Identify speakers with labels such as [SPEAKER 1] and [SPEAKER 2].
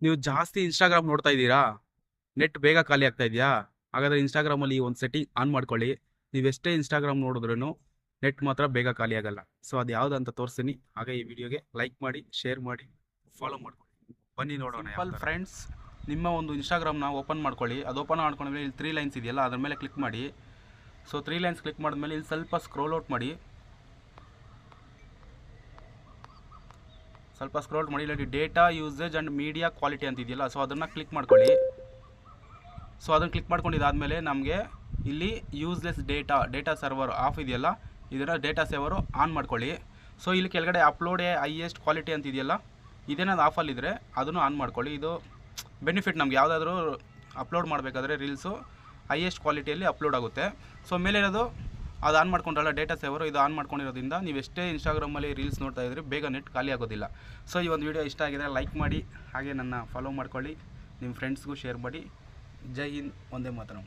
[SPEAKER 1] ನೀವು ಜಾಸ್ತಿ ಇನ್ಸ್ಟಾಗ್ರಾಮ್ ನೋಡ್ತಾ ಇದ್ದೀರಾ? ನೆಟ್ ಬೇಗ ಖಾಲಿ ಆಗ್ತಾ ಇದೆಯಾ? ಹಾಗಾದರೆ ಇನ್ಸ್ಟಾಗ್ರಾಮಲ್ಲಿ ಒಂದು ಸೆಟ್ಟಿಂಗ್ ಆನ್ ಮಾಡ್ಕೊಳ್ಳಿ. ನೀವೆಷ್ಟೇ ಇನ್ಸ್ಟಾಗ್ರಾಮ್ ನೋಡಿದ್ರೂ ನೆಟ್ ಮಾತ್ರ ಬೇಗ ಖಾಲಿ ಆಗಲ್ಲ. ಸೊ ಅದು ಯಾವುದಂತ ತೋರಿಸ್ತೀನಿ. ಹಾಗೆ ಈ ವಿಡಿಯೋಗೆ ಲೈಕ್ ಮಾಡಿ, ಶೇರ್ ಮಾಡಿ, ಫಾಲೋ ಮಾಡ್ಕೊಳ್ಳಿ. ಬನ್ನಿ ನೋಡೋಣ. ಸಿಂಪಲ್ ಫ್ರೆಂಡ್ಸ್, ನಿಮ್ಮ ಒಂದು ಇನ್ಸ್ಟಾಗ್ರಾಮ್ನ ಓಪನ್ ಮಾಡ್ಕೊಳ್ಳಿ. ಅದು ಓಪನ್ ಮಾಡ್ಕೊಂಡ್ಮೇಲೆ ಇಲ್ಲಿ 3 ಲೈನ್ಸ್ ಇದೆಯಲ್ಲ, ಅದ್ರ ಮೇಲೆ ಕ್ಲಿಕ್ ಮಾಡಿ. ಸೊ 3 ಲೈನ್ಸ್ ಕ್ಲಿಕ್ ಮಾಡಿದ್ಮೇಲೆ ಇಲ್ಲಿ ಸ್ವಲ್ಪ ಸ್ಕ್ರೋಲ್ ಔಟ್ ಮಾಡಿ. ಇಲ್ಲಿ data usage and media quality ಅಂತ ಇದೆಯಲ್ಲ, ಸೊ ಅದನ್ನು ಕ್ಲಿಕ್ ಮಾಡ್ಕೊಳ್ಳಿ. ಸೊ ಅದನ್ನು ಕ್ಲಿಕ್ ಮಾಡ್ಕೊಂಡಿದ್ದಾದಮೇಲೆ ನಮಗೆ ಇಲ್ಲಿ ಯೂಸ್ಲೆಸ್ ಡೇಟಾ ಸರ್ವರ್ ಆಫ್ ಇದೆಯಲ್ಲ, ಇದನ್ನು ಡೇಟಾ ಸೇವರು ಆನ್ ಮಾಡ್ಕೊಳ್ಳಿ. ಸೊ ಇಲ್ಲಿ ಕೆಳಗಡೆ ಅಪ್ಲೋಡ್ ಹೈಯೆಸ್ಟ್ ಕ್ವಾಲಿಟಿ ಅಂತ ಇದೆಯಲ್ಲ, ಇದೇನಾದ್ರು ಆಫಲ್ಲಿದ್ದರೆ ಅದನ್ನು ಆನ್ ಮಾಡ್ಕೊಳ್ಳಿ. ಇದು ಬೆನಿಫಿಟ್ ನಮ್ಗೆ ಯಾವುದಾದ್ರೂ ಅಪ್ಲೋಡ್ ಮಾಡಬೇಕಾದ್ರೆ ರೀಲ್ಸು ಹೈಯೆಸ್ಟ್ ಕ್ವಾಲಿಟಿಯಲ್ಲಿ ಅಪ್ಲೋಡ್ ಆಗುತ್ತೆ. ಸೊ ಮೇಲೆ ಇರೋದು ಅದು ಆನ್ ಮಾಡ್ಕೊಂಡ್ರಲ್ಲ ಡೇಟಾ ಸೇವರು, ಇದು ಆನ್ ಮಾಡ್ಕೊಂಡಿರೋದ್ರಿಂದ ನೀವು ಎಷ್ಟೇ ಇನ್ಸ್ಟಾಗ್ರಾಮಲ್ಲಿ ರೀಲ್ಸ್ ನೋಡ್ತಾ ಇದ್ದರೆ ಬೇಗ ನೆಟ್ ಖಾಲಿ ಆಗೋದಿಲ್ಲ. ಸೊ ಈ ಒಂದು ವಿಡಿಯೋ ಇಷ್ಟ ಆಗಿದ್ರೆ ಲೈಕ್ ಮಾಡಿ, ಹಾಗೆ ನನ್ನ ಫಾಲೋ ಮಾಡ್ಕೊಳ್ಳಿ, ನಿಮ್ಮ ಫ್ರೆಂಡ್ಸ್ಗೂ ಶೇರ್ ಮಾಡಿ. ಜೈ ಹಿಂದ್, ಒಂದೇ ಮಾತರಂ.